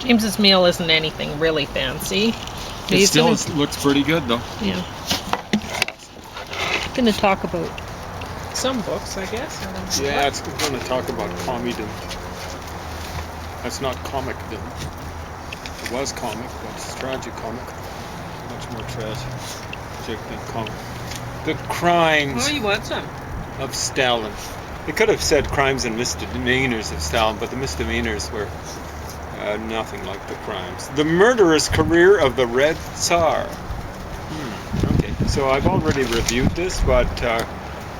James's meal isn't anything really fancy. It still looks pretty good, though. Yeah. Going to talk about some books, I guess. Yeah, it's going to talk about comedom. That's not comicdom. It was comic, but it's tragic comic. Much more tragic than comic. The crimes Oh, you want some? of Stalin. They could have said crimes and misdemeanors of Stalin, but the misdemeanors were nothing like the crimes. The murderous career of the Red Tsar. Okay, so I've already reviewed this, but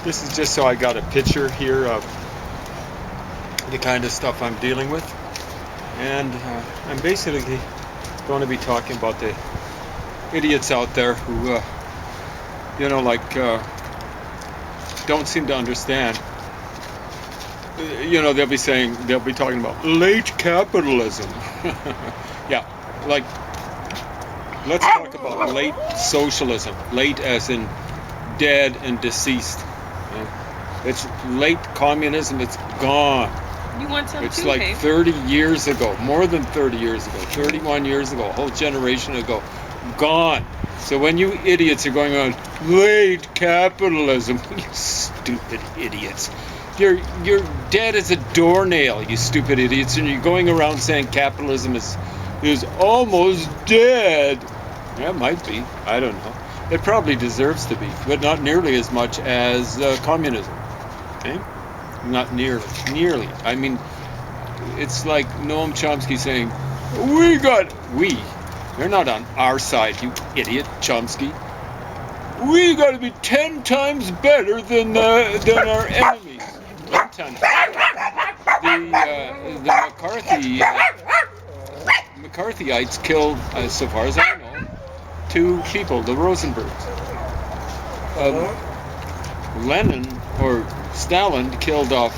this is just so I got a picture here of the kind of stuff I'm dealing with. And I'm basically going to be talking about the idiots out there who, don't seem to understand. They'll be talking about late capitalism. Yeah, like, let's talk about late socialism. Late as in dead and deceased. It's late communism, it's gone. You want some It's too, like hey? 30 years ago, more than 30 years ago, 31 years ago, a whole generation ago, gone. So when you idiots are going on late capitalism, you stupid idiots, you're dead as a doornail, you stupid idiots, and you're going around saying capitalism is almost dead. Yeah, it might be. I don't know. It probably deserves to be, but not nearly as much as communism. Okay? Not nearly. I mean, it's like Noam Chomsky saying, you're not on our side, you idiot, Chomsky. We got to be 10 times better than our enemies. 10 times better. The McCarthyites killed, so far as I know, 2 people, the Rosenbergs. Lenin or Stalin killed off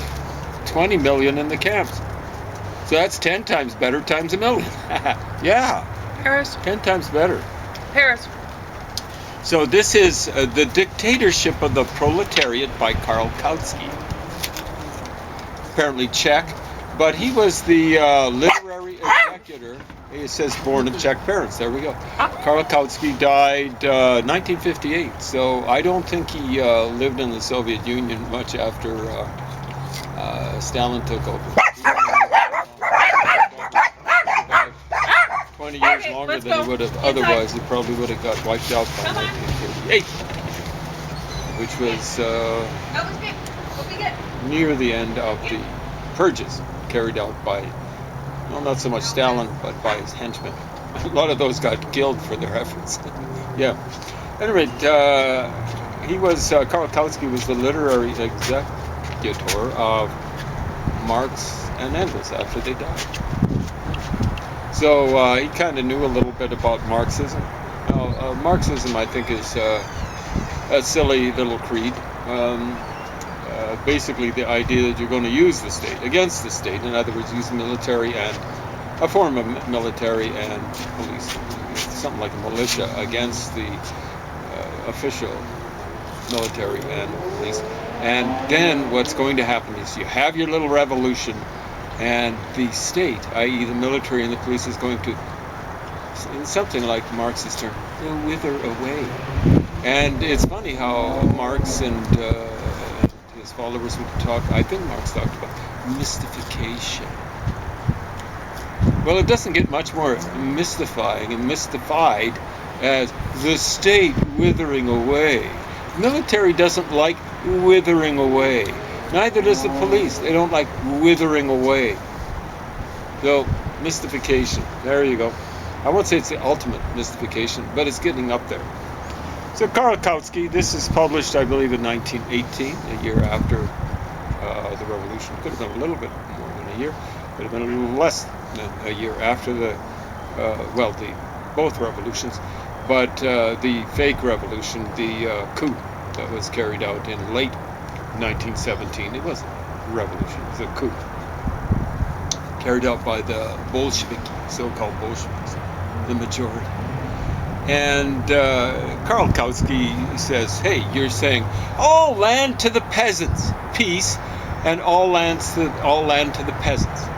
20 million in the camps. So that's 10 times better times a million. Yeah. Paris. 10 times better. Paris. So this is The Dictatorship of the Proletariat by Karl Kautsky. Apparently Czech, but he was the literary executor. It says born of Czech parents. There we go. Karl Kautsky died 1958, so I don't think he lived in the Soviet Union much after Stalin took over. 20 years longer than he would have otherwise. He probably would have got wiped out by 1938, which was near the end of the purges carried out by, well, not so much Stalin, but by his henchmen. A lot of those got killed for their efforts. Yeah. Anyway, Karl Kautsky was the literary executor of Marx and Engels after they died. So he kind of knew a little bit about Marxism. Now, Marxism, I think, is a silly little creed. Basically, the idea that you're going to use the state against the state. In other words, use military and a form of military and police, something like a militia against the official military and police. And then what's going to happen is you have your little revolution, and the state, i.e. the military and the police, is going to, in something like Marx's term, wither away. And it's funny how Marx and his followers would talk. I think Marx talked about mystification. Well, it doesn't get much more mystifying and mystified as the state withering away. Military doesn't like withering away. Neither does the police. They don't like withering away. So, mystification. There you go. I won't say it's the ultimate mystification, but it's getting up there. So Karl Kautsky, this is published, I believe, in 1918, a year after the revolution. Could have been a little bit more than a year. Could have been a little less than a year after both revolutions. But the fake revolution, the coup that was carried out in late 1917, it wasn't a revolution, it was a coup. Carried out by the Bolsheviki, so-called Bolsheviks, the majority. And Karl Kautsky says, hey, you're saying all land to the peasants, peace, and all land to the peasants.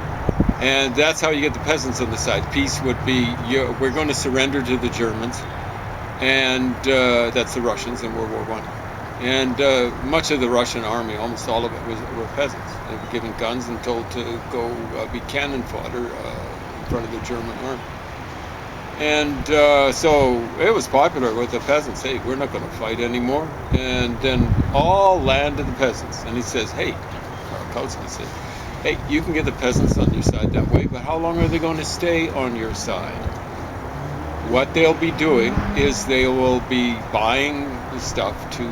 And that's how you get the peasants on the side. Peace would be, we're going to surrender to the Germans, and that's the Russians in World War I. And much of the Russian army, almost all of it, were peasants. They were given guns and told to go be cannon fodder in front of the German army. And so it was popular with the peasants. Hey, we're not going to fight anymore. And then all land to the peasants. And he says, hey, Karl Kautsky said, hey, you can get the peasants on your side that way, but how long are they going to stay on your side? What they'll be doing is they will be buying the stuff to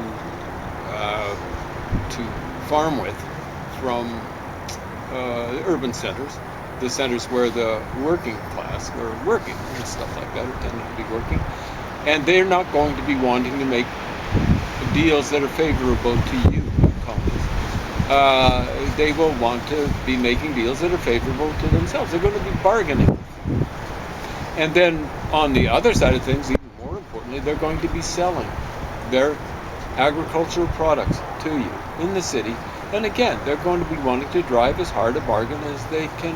farm with from the urban centers, the centers where the working class were working and stuff like that, or tending to be working, and they're not going to be wanting to make deals that are favorable to you, communists. They will want to be making deals that are favorable to themselves. They're going to be bargaining. And then on the other side of things, even more importantly, they're going to be selling their agricultural products to you in the city. And again, they're going to be wanting to drive as hard a bargain as they can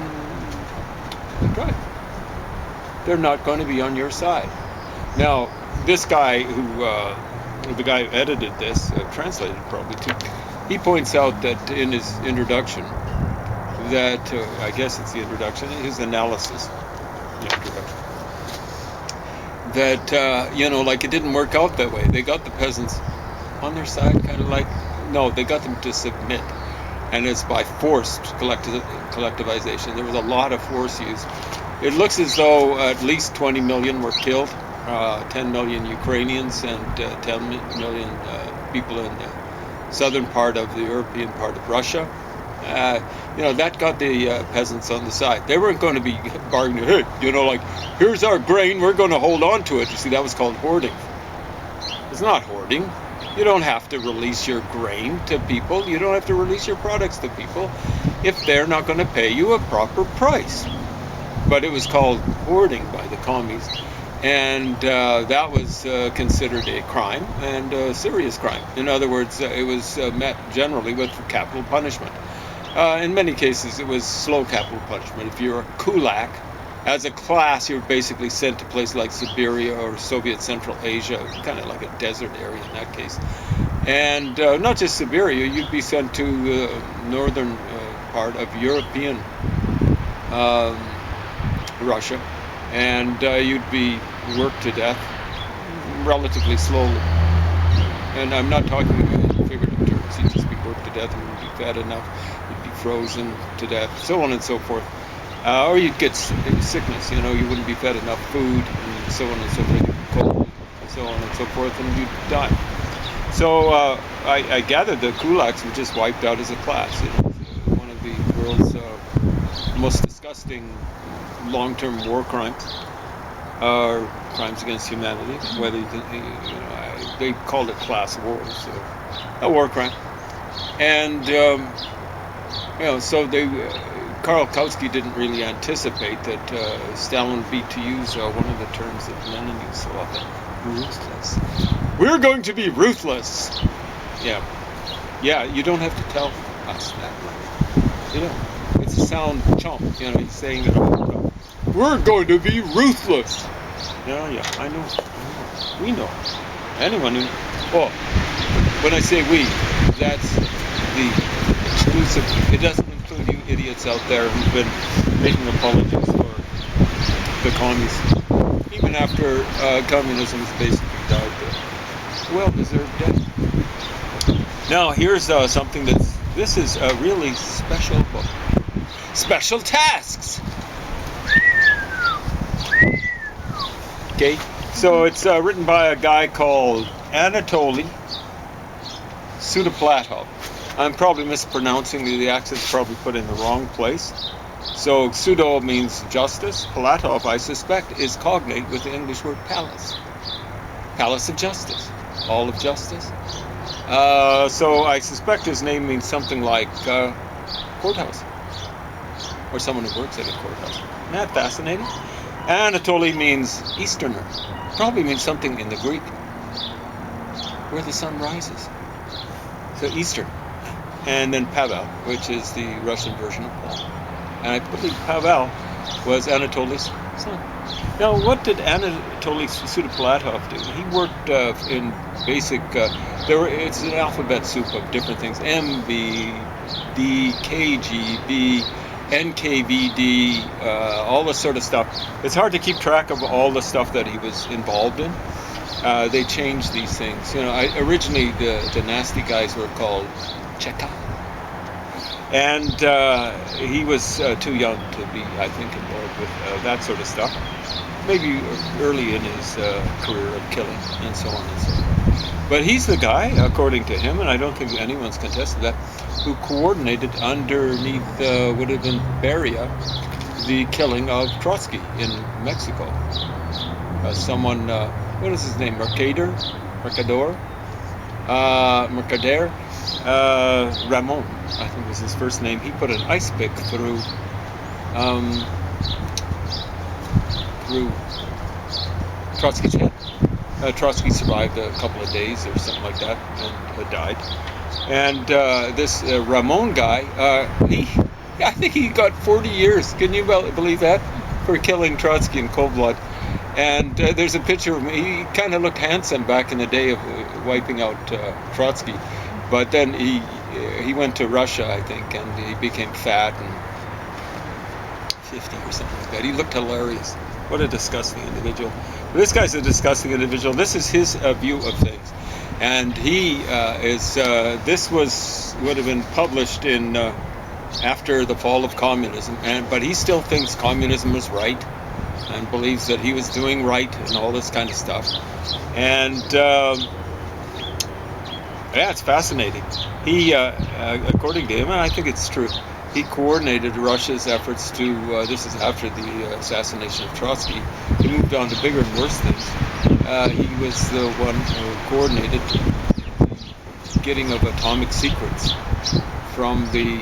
drive. They're not going to be on your side. Now, this guy the guy who edited this, translated probably too, he points out that in his introduction, that, I guess it's the introduction, his analysis, that, like it didn't work out that way. They got the peasants on their side, kind of like, no, they got them to submit. And it's by forced collectivization. There was a lot of force used. It looks as though at least 20 million were killed, 10 million Ukrainians and 10 million people in the southern part of the European part of Russia. That got the peasants on the side. They weren't going to be bargaining, hey, here's our grain, we're going to hold on to it. You see, that was called hoarding. It's not hoarding. You don't have to release your grain to people. You don't have to release your products to people if they're not going to pay you a proper price. But it was called hoarding by the commies. And that was considered a crime, and a serious crime. In other words, it was met generally with capital punishment. In many cases, it was slow capital punishment. If you're a kulak, as a class, you're basically sent to places like Siberia or Soviet Central Asia, kind of like a desert area in that case. And not just Siberia, you'd be sent to the northern part of European Russia, and you'd be worked to death relatively slowly. And I'm not talking in figurative terms. You'd just be worked to death, and you'd be fed enough, you'd be frozen to death, so on and so forth. Or you'd get sickness, you wouldn't be fed enough food, and so on and so forth, cold, and so on and so forth, and you'd die. So I gather the kulaks were just wiped out as a class. One of the world's most disgusting long-term war crimes, or crimes against humanity, whether they called it class wars, so a war crime. And so they. Karl Kautsky didn't really anticipate that Stalin would be, to use one of the terms that Lenin used so often, ruthless. We're going to be ruthless. Yeah, you don't have to tell us that. It's a sound chump. He's saying that we're going to be ruthless. Yeah, I know. We know. Anyone who. Oh, when I say we, that's the exclusive. It doesn't include you idiots out there who've been making apologies for the commies, even after communism has basically died the well-deserved death. Now, here's something this is a really special book. Special Tasks! Okay, so it's written by a guy called Anatoly Sudoplatov. I'm probably mispronouncing the accent's probably put in the wrong place. So pseudo means justice. Platov, I suspect, is cognate with the English word palace. Palace of justice. Hall of justice. So I suspect his name means something like courthouse. Or someone who works at a courthouse. Isn't that fascinating? Anatoly means Easterner. Probably means something in the Greek. Where the sun rises. So Eastern. And then Pavel, which is the Russian version of Paul. and I believe Pavel was Anatoly's son. Now, what did Anatoly Sudopolatov do? He worked in basic. It's an alphabet soup of different things: MB, D, KGB, NKVD, all this sort of stuff. It's hard to keep track of all the stuff that he was involved in. They changed these things. Originally the nasty guys were called Cheka. And he was too young to be, I think, involved with that sort of stuff. Maybe early in his career of killing and so on and so forth. But he's the guy, according to him, and I don't think anyone's contested that, who coordinated underneath would have been Beria the killing of Trotsky in Mexico. Someone, what is his name? Mercader? Ramon, I think was his first name. He put an ice pick through Trotsky's head. Trotsky survived a couple of days or something like that and died. And this Ramon guy, I think he got 40 years. Can you believe that? For killing Trotsky in cold blood. And there's a picture of him. He kind of looked handsome back in the day of wiping out Trotsky. But then he went to Russia, I think, and he became fat and 50 or something like that. He looked hilarious. What a disgusting individual. This guy's a disgusting individual. This is his view of things. And he this would have been published in after the fall of communism. But he still thinks communism was right and believes that he was doing right and all this kind of stuff. And yeah, it's fascinating. He, according to him, and I think it's true, he coordinated Russia's efforts to, this is after the assassination of Trotsky, he moved on to bigger and worse things. He was the one who coordinated getting of atomic secrets from the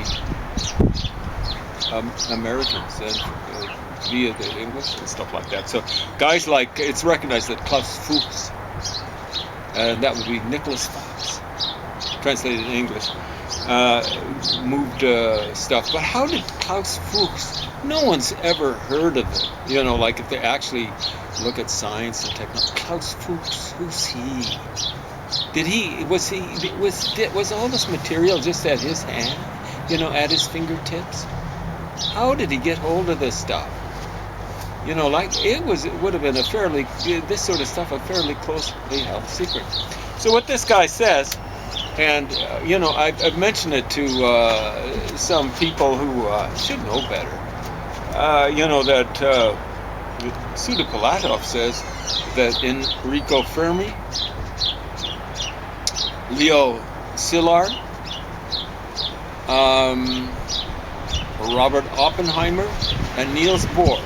Americans and via the English and stuff like that. So guys like, it's recognized that Klaus Fuchs, and that would be Nicholas Fox, translated in English, moved stuff. But how did Klaus Fuchs, no one's ever heard of it. Like if they actually look at science and technology. Klaus Fuchs, who's he? Was all this material just at his hand? At his fingertips? How did he get hold of this stuff? It would have been this sort of stuff, a fairly closely held secret. So what this guy says, and I've mentioned it to some people who should know better. That Sudopolatov says that Enrico Fermi, Leo Szilard, Robert Oppenheimer, and Niels Bohr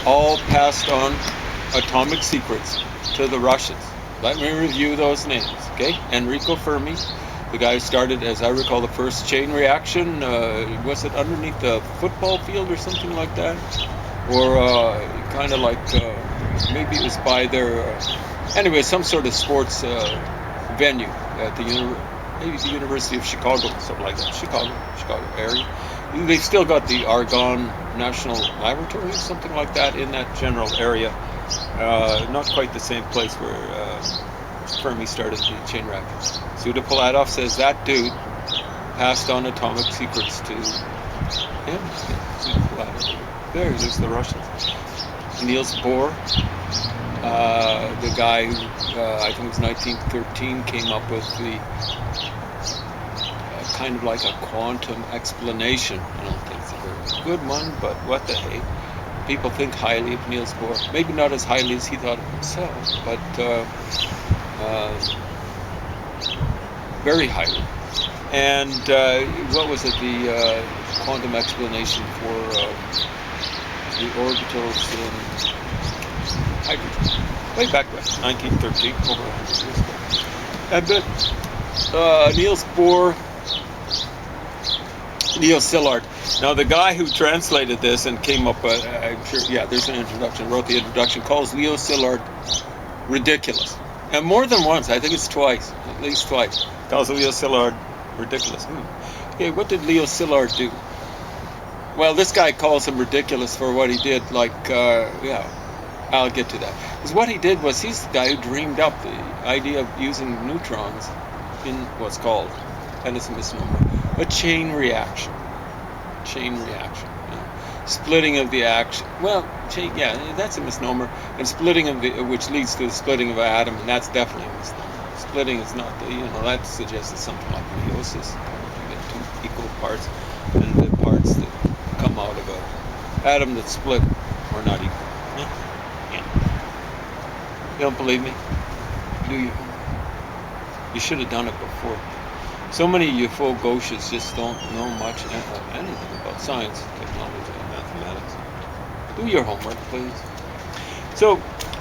all passed on atomic secrets to the Russians. Let me review those names, okay? Enrico Fermi, the guy who started, as I recall, the first chain reaction. Was it underneath the football field or something like that? Or kind of like, maybe it was by their, anyway, some sort of sports venue at maybe the University of Chicago, something like that. Chicago area. They've still got the Argonne National Laboratory or something like that in that general area. Not quite the same place where Fermi started the chain reaction. Sudopolatov says that dude passed on atomic secrets to him. There's the Russians. Niels Bohr, the guy who, I think it was 1913, came up with the kind of like a quantum explanation. I don't think it's a very good one, but what the hey. People think highly of Niels Bohr. Maybe not as highly as he thought of himself, but very highly. And what was it? The quantum explanation for the orbitals in hydrogen. Way back when, 1913, over 100 years ago. And then Niels Bohr, Leo Szilard. Now, the guy who translated this and came up, I'm sure, yeah, there's an introduction, wrote the introduction, calls Leo Szilard ridiculous. And more than once, I think it's twice, at least twice, calls Leo Szilard ridiculous. Okay, what did Leo Szilard do? Well, this guy calls him ridiculous for what he did. Yeah, I'll get to that. Because what he did was, he's the guy who dreamed up the idea of using neutrons in what's called, and it's a misnomer, a chain reaction. Chain reaction. Splitting of the action. Well, yeah, that's a misnomer. And splitting of which leads to the splitting of an atom, and that's definitely a misnomer. Splitting is not, that suggests it's something like meiosis. You get two equal parts, and the parts that come out of an atom that's split are not equal. Yeah. You don't believe me? Do you? You should have done it before. So many UFO gauchos just don't know much anything about science, technology, and mathematics. Do your homework, please. So,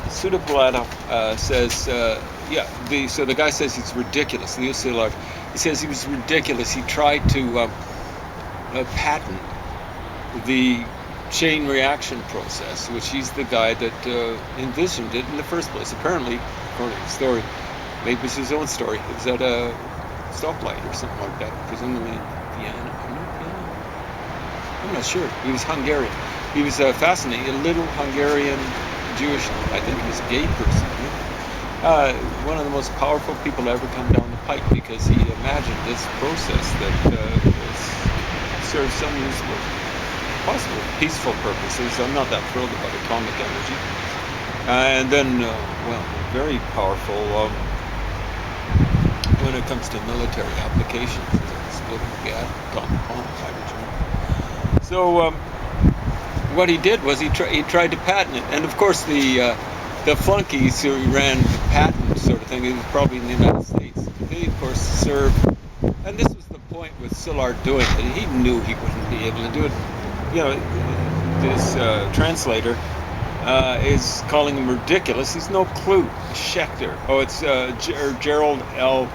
Pseudoplatov says, so the guy says he's ridiculous. He says he was ridiculous. He tried to patent the chain reaction process, which he's the guy that envisioned it in the first place. Apparently, according to the story, maybe it's his own story. It was at a stoplight or something like that, presumably in Vienna. I'm not sure. He was Hungarian. He was fascinating, a little Hungarian Jewish, I think he was a gay person. One of the most powerful people to ever come down the pike, because he imagined this process that serves some useful, possible peaceful purposes. I'm not that thrilled about atomic energy. And then, very powerful when it comes to military applications, splitting the atomic bomb, hydrogen. So what he did was he tried to patent it, and of course the flunkies who ran the patent sort of thing, it was probably in the United States. They of course served, and this was the point with Szilard doing it. He knew he wouldn't be able to do it. This translator is calling him ridiculous. He's no clue. Schechter. Oh, it's Gerald L.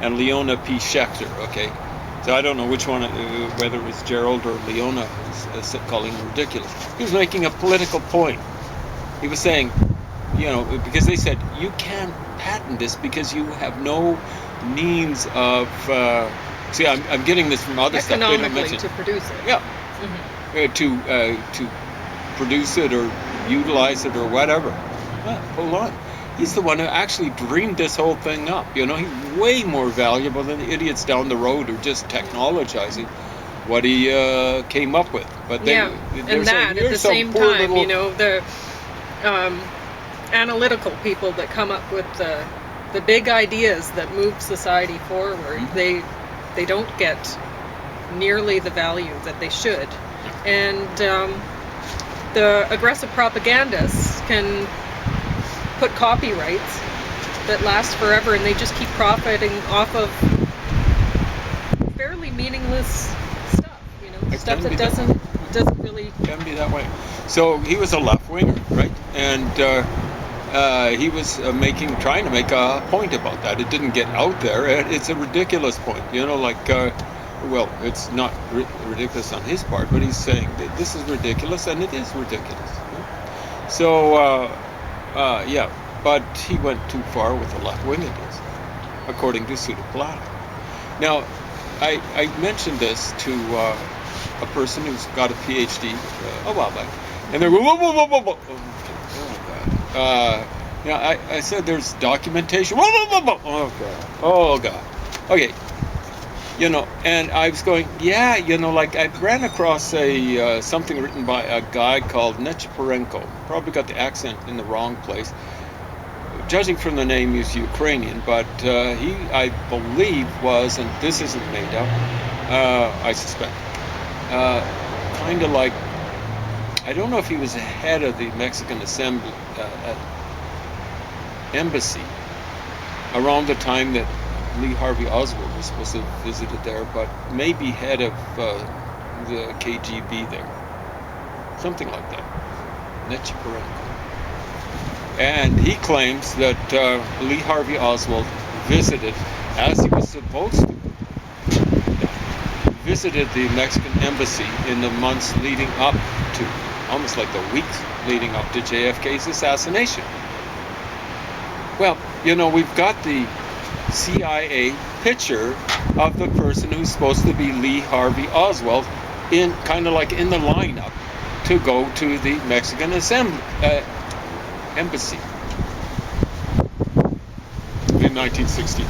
and Leona P. Schechter. Okay. So I don't know which one, whether it was Gerald or Leona was calling him ridiculous. He was making a political point. He was saying, because they said, you can't patent this because you have no means of, see, I'm getting this from other stuff. Economically to produce it. Yeah. Mm-hmm. To produce it or utilize it or whatever. Hold on. He's the one who actually dreamed this whole thing up. He's way more valuable than the idiots down the road who are just technologizing what he came up with. But and that at the same time, the analytical people that come up with the big ideas that move society forward, mm-hmm. they don't get nearly the value that they should. And the aggressive propagandists can put copyrights that last forever, and they just keep profiting off of fairly meaningless stuff, stuff that doesn't really can be that way. So he was a left winger, right? And he was trying to make a point about that. It didn't get out there. It's a ridiculous point, it's not ridiculous on his part, but he's saying that this is ridiculous, and it is ridiculous. So, but he went too far with the left-wingedness, according to Pseudoplatov. Now, I mentioned this to a person who's got a PhD a while back, and they're going, whoa. I said there's documentation. Oh God. Okay. And I was going, I ran across something written by a guy called Nechiporenko. Probably got the accent in the wrong place. Judging from the name, he's Ukrainian, but he, I believe, was, and this isn't made up, I suspect, kind of like, I don't know if he was head of the Mexican embassy around the time that Lee Harvey Oswald was supposed to have visited there, but maybe head of the KGB there. Something like that. Nechiporenko. And he claims that Lee Harvey Oswald visited, as he was supposed to, visited the Mexican embassy in the months leading up to, almost like the weeks leading up to JFK's assassination. Well, we've got the CIA picture of the person who's supposed to be Lee Harvey Oswald in kind of like in the lineup to go to the Mexican embassy in 1963.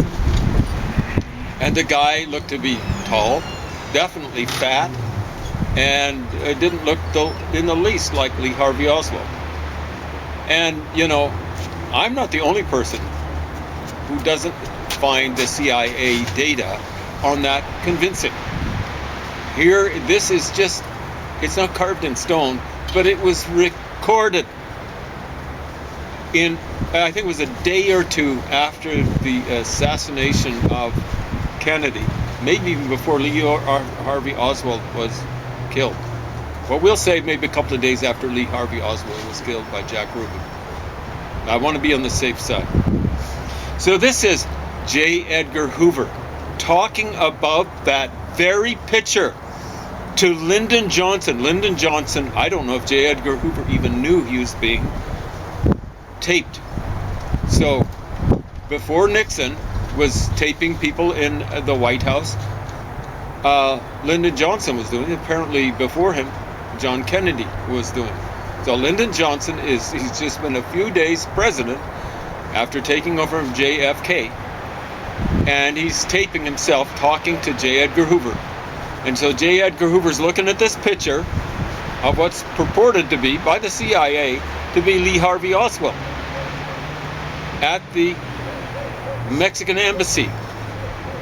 And the guy looked to be tall, definitely fat, and didn't look in the least like Lee Harvey Oswald. And, you know, I'm not the only person who doesn't find the CIA data on that convincing. Here, this is just, it's not carved in stone, but it was recorded in, I think it was a day or two after the assassination of Kennedy, maybe even before Lee Harvey Oswald was killed. Well, we'll say maybe a couple of days after Lee Harvey Oswald was killed by Jack Ruby. I want to be on the safe side. So this is J. Edgar Hoover talking about that very picture to Lyndon Johnson. Lyndon Johnson, I don't know if J. Edgar Hoover even knew he was being taped. So before Nixon was taping people in the White House, Lyndon Johnson was doing it. Apparently before him, John Kennedy was doing it. So Lyndon Johnson he's just been a few days president after taking over from JFK, and he's taping himself talking to J. Edgar Hoover. And so J. Edgar Hoover's looking at this picture of what's purported to be, by the CIA, to be Lee Harvey Oswald at the Mexican embassy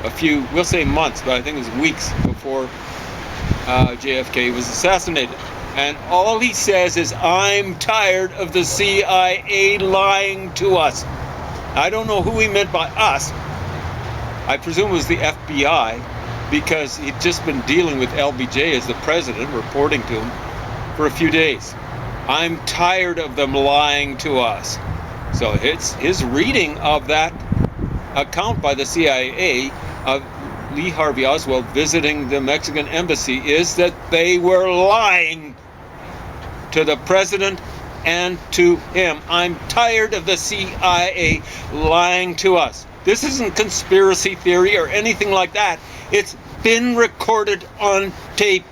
a few, we'll say months, but I think it was weeks before JFK was assassinated. And all he says is, I'm tired of the CIA lying to us. I don't know who he meant by us. I presume it was the FBI, because he'd just been dealing with LBJ as the president, reporting to him for a few days. I'm tired of them lying to us. So it's his reading of that account by the CIA of Lee Harvey Oswald visiting the Mexican embassy is that they were lying to the president and to him. I'm tired of the CIA lying to us. This isn't conspiracy theory or anything like that. It's been recorded on tape.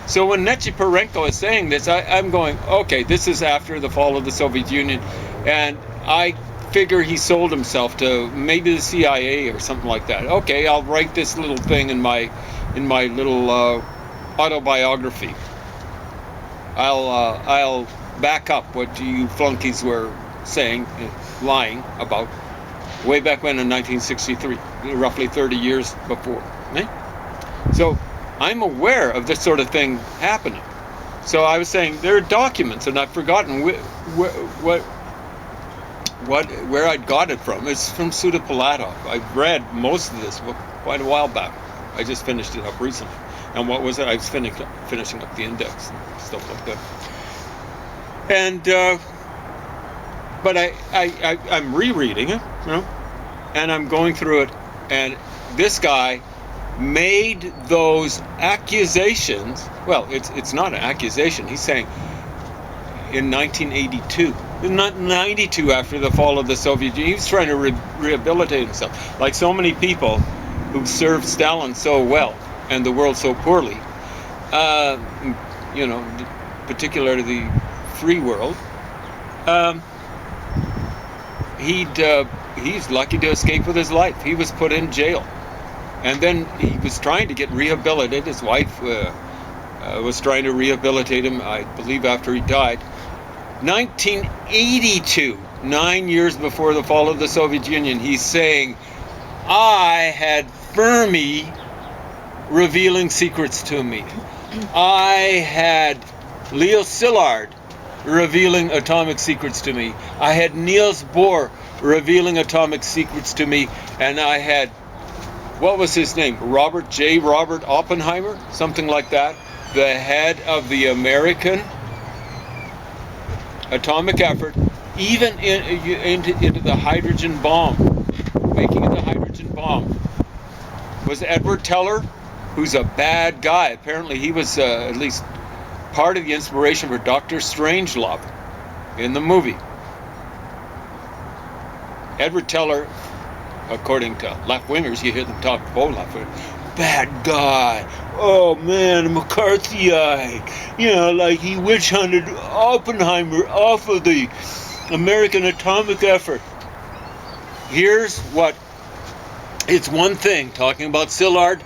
So when Nechiporenko is saying this, I'm going, okay, this is after the fall of the Soviet Union, and I figure he sold himself to maybe the CIA or something like that. Okay, I'll write this little thing in my little autobiography. I'll back up what you flunkies were saying, lying about, way back when in 1963, roughly 30 years before. Eh? So I'm aware of this sort of thing happening. So I was saying there are documents, and I've forgotten where I'd got it from. It's from Suda Palatov. I've read most of this quite a while back. I just finished it up recently. And what was it? I was finishing up the index and stuff like that. And but I'm rereading it, you know, and I'm going through it, and this guy made those accusations. Well, it's not an accusation. He's saying in 1982, not 92, after the fall of the Soviet Union, he was trying to rehabilitate himself, like so many people who served Stalin so well and the world so poorly. You know, particularly the free world. He's lucky to escape with his life. He was put in jail. And then he was trying to get rehabilitated. His wife was trying to rehabilitate him, I believe, after he died. 1982, 9 years before the fall of the Soviet Union, he's saying, I had Fermi revealing secrets to me. I had Leo Szilard revealing atomic secrets to me. I had Niels Bohr revealing atomic secrets to me. And I had, what was his name? Robert Oppenheimer? Something like that. The head of the American atomic effort, even into the hydrogen bomb, making of the hydrogen bomb, was Edward Teller, who's a bad guy. Apparently he was at least part of the inspiration for Dr. Strangelove in the movie. Edward Teller, according to left-wingers, you hear them talk pro-left, bad guy. Oh man, McCarthyite. You know, like he witch hunted Oppenheimer off of the American atomic effort. Here's what, it's one thing talking about Szilard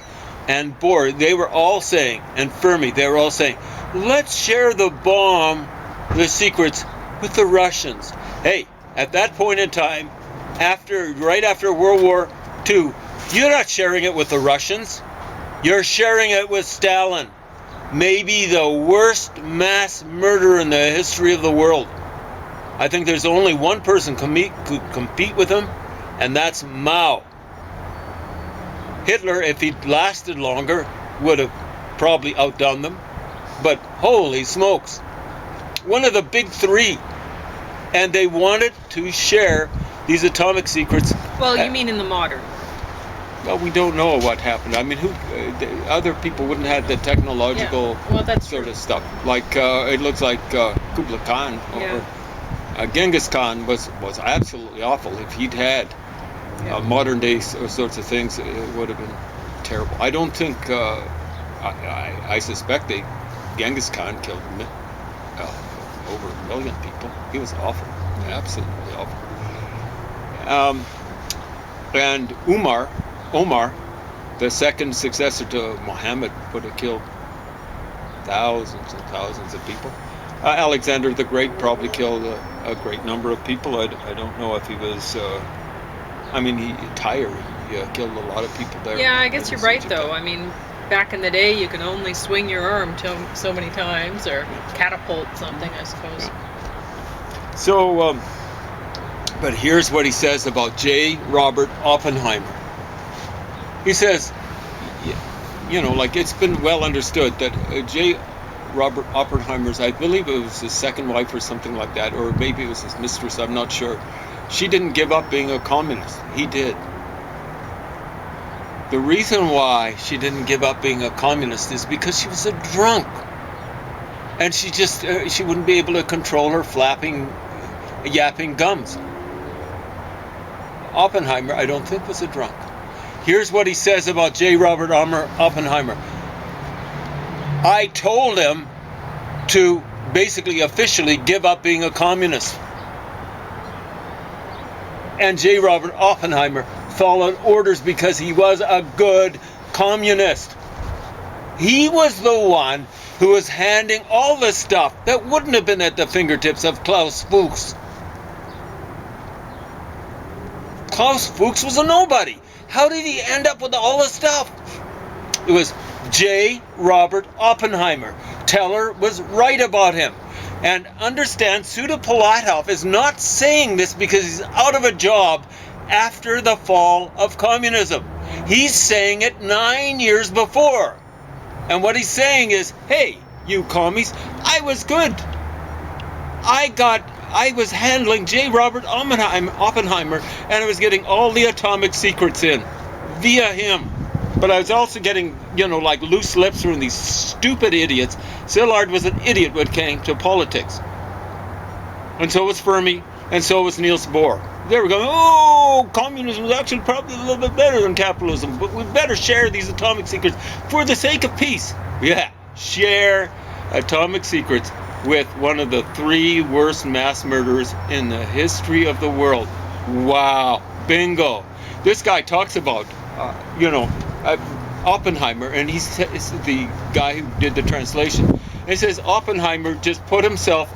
and Bohr. They were all saying, and Fermi, they were all saying, let's share the bomb, the secrets, with the Russians. Hey, at that point in time, right after World War II, you're not sharing it with the Russians. You're sharing it with Stalin. Maybe the worst mass murderer in the history of the world. I think there's only one person could compete with him, and that's Mao. Hitler, if he'd lasted longer, would have probably outdone them. But holy smokes, one of the big three. And they wanted to share these atomic secrets. Well, you mean in the modern? Well, we don't know what happened. I mean, other people wouldn't have the technological sort of stuff. Like, it looks like Kublai Khan or Genghis Khan was absolutely awful. If he'd had modern day sorts of things, it would have been terrible. I don't think, I suspect Genghis Khan killed over 1 million people. He was awful, absolutely awful. And Omar, the second successor to Muhammad, would have killed thousands and thousands of people. Alexander the Great probably killed a great number of people. I don't know if he was, Tyre, he killed a lot of people there. Yeah, I guess you're right, though. I mean, back in the day, you can only swing your arm so many times, or catapult something, I suppose. Yeah. So, but here's what he says about J. Robert Oppenheimer. He says, like it's been well understood that J. Robert Oppenheimer's, I believe it was his second wife or something like that, or maybe it was his mistress, I'm not sure. She didn't give up being a communist. He did. The reason why she didn't give up being a communist is because she was a drunk. And she wouldn't be able to control her yapping gums. Oppenheimer, I don't think, was a drunk. Here's what he says about J. Robert Oppenheimer. I told him to basically officially give up being a communist. And J. Robert Oppenheimer followed orders because he was a good communist. He was the one who was handing all the stuff that wouldn't have been at the fingertips of Klaus Fuchs. Klaus Fuchs was a nobody. How did he end up with all the stuff? It was J. Robert Oppenheimer. Teller was right about him. And understand, Suda Polatov is not saying this because he's out of a job after the fall of communism. He's saying it 9 years before. And what he's saying is, hey, you commies, I was good. I was handling J. Robert Oppenheimer, and I was getting all the atomic secrets in via him. But I was also getting, like loose lips from these stupid idiots. Szilard was an idiot when it came to politics. And so was Fermi, and so was Niels Bohr. They were going, oh, communism is actually probably a little bit better than capitalism, but we better share these atomic secrets for the sake of peace. Yeah, share atomic secrets with one of the 3 worst mass murderers in the history of the world. Wow, bingo. This guy talks about, Oppenheimer, and he's the guy who did the translation. And he says Oppenheimer just put himself